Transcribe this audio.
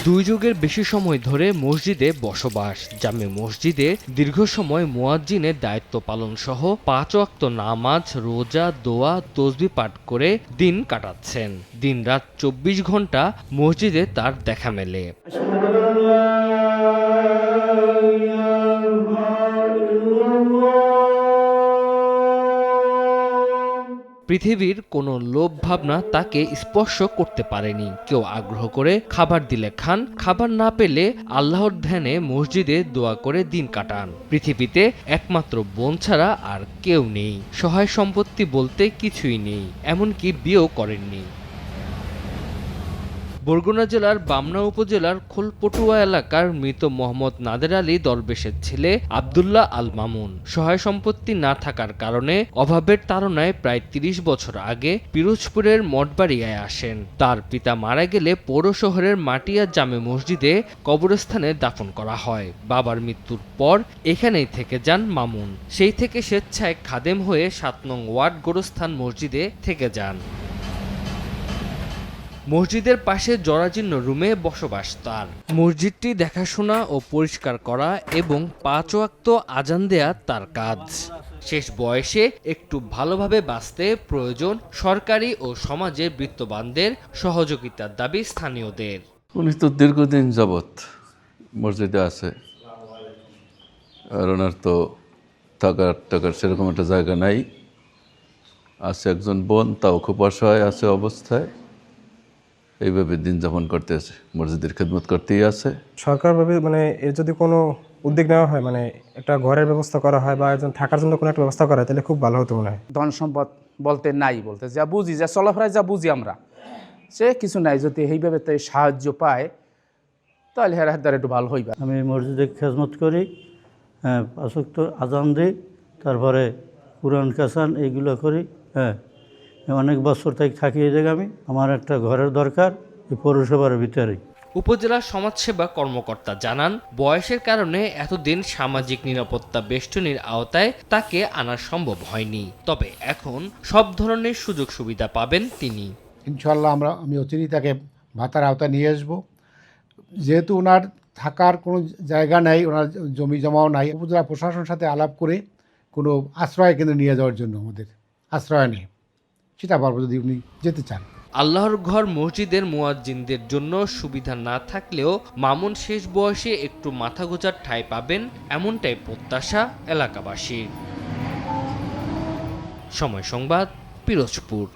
দুই যুগের বেশি সময় ধরে মসজিদে বসবাস। জামে মসজিদে দীর্ঘ সময় মুয়াজ্জিনের দায়িত্ব পালন সহ 5 ওয়াক্ত নামাজ, রোজা, দোয়া, তসবিহ পাঠ করে দিন কাটাচ্ছেন। দিনরাত 24 ঘন্টা মসজিদে তার দেখা মেলে। পৃথিবীর কোনো লোভ ভাবনা তাকে স্পর্শ করতে পারেনি। কেউ আগ্রহ করে খাবার দিলে খান, খাবার না পেলে আল্লাহর ধ্যানে মসজিদে দোয়া করে দিন কাটান। পৃথিবীতে একমাত্র বোন ছাড়া আর কেউ নেই। সহায় সম্পত্তি বলতে কিছুই নেই, এমনকি বিয়েও করেননি। বরগুনা জেলার বামনা উপজেলার খোলপটুয়া এলাকার মৃত মোহাম্মদ নাদের আলী দরবেশের ছেলে আব্দুল্লাহ আল মামুন সহায় সম্পত্তি না থাকার কারণে অভাবের তাড়নায় প্রায় ৩০ বছর আগে পিরোজপুরের মঠবাড়িয়ায় আসেন। তার পিতা মারা গেলে পৌর শহরের মাটিয়া জামে মসজিদে কবরস্থানে দাফন করা হয়। বাবার মৃত্যুর পর এখানেই থেকে যান মামুন। সেই থেকে স্বেচ্ছায় খাদেম হয়ে ৭ নং ওয়ার্ড গোরস্থান মসজিদে থেকে যান। মসজিদের পাশে জরাজীর্ণ রুমে বসবাস তার। মসজিদটি দেখাশোনা ও পরিষ্কার করা এবং 5 ওয়াক্ত আজান দেয়া তার কাজ। শেষ বয়সে একটু ভালোভাবে বাঁচতে প্রয়োজন সরকারি ও সমাজের বৃত্তবানদের সহযোগিতার দাবি স্থানীয়দের। উনি তো দীর্ঘদিন যাবৎ মসজিদে আছে, আর ওনার তো থাকার সেরকম একটা জায়গা নাই। আছে একজন বোন, তাও খুব অসহায় আছে অবস্থায়, এইভাবে দিন যাপন করতেছে, মসজিদের খেদমত করতেই আছে। সরকারভাবে এর যদি কোনো উদ্যোগ নেওয়া হয়, একটা ঘরের ব্যবস্থা করা হয় বা একজন থাকার জন্য কোনো একটা ব্যবস্থা করা হয়, তাহলে খুব ভালো হতো মনে হয়। ধন সম্পদ বলতে নাই, বলতে যা বুঝি, যা চলাফেরায় যা বুঝি আমরা, সে কিছু নাই। যদি এইভাবে তাই সাহায্য পায় তাহলে হের হাত দ্বারা একটু ভালো হইবা। আমি মসজিদে খেদমত করি, 5 ওয়াক্ত আজান দিই, তারপরে কুরআন কাসান এইগুলো করি। অনেক বছর থেকে থাকি এই জায়গায়। আমার একটা ঘরের দরকার এই পৌরসভার ভিতরে। উপজেলা সমাজসেবা কর্মকর্তা জানান, বয়সের কারণে এতদিন সামাজিক নিরাপত্তা বেষ্টনীর আওতায় তাকে আনা সম্ভব হয়নি। তবে এখন সব ধরনের সুযোগ সুবিধা পাবেন তিনি। ইনশাল্লাহ আমি অচিরেই তাকে ভাতার আওতায় নিয়ে আসবো। যেহেতু ওনার থাকার কোনো জায়গা নাই, ওনার জমি জমাও নাই, উপজেলা প্রশাসনের সাথে আলাপ করে কোনো আশ্রয় কেন্দ্রে নিয়ে যাওয়ার জন্য আমাদের আশ্রয় নেই, সেটা পারবো যদি উনি যেতে চান। আল্লাহর ঘর মসজিদের মুয়াজ্জিনদের জন্য সুবিধা না থাকলেও মামুন শেষ বয়সে একটু মাথা গোঁজার ঠাঁই পাবেন, এমনটাই প্রত্যাশা এলাকাবাসীর। সময় সংবাদ, পিরোজপুর।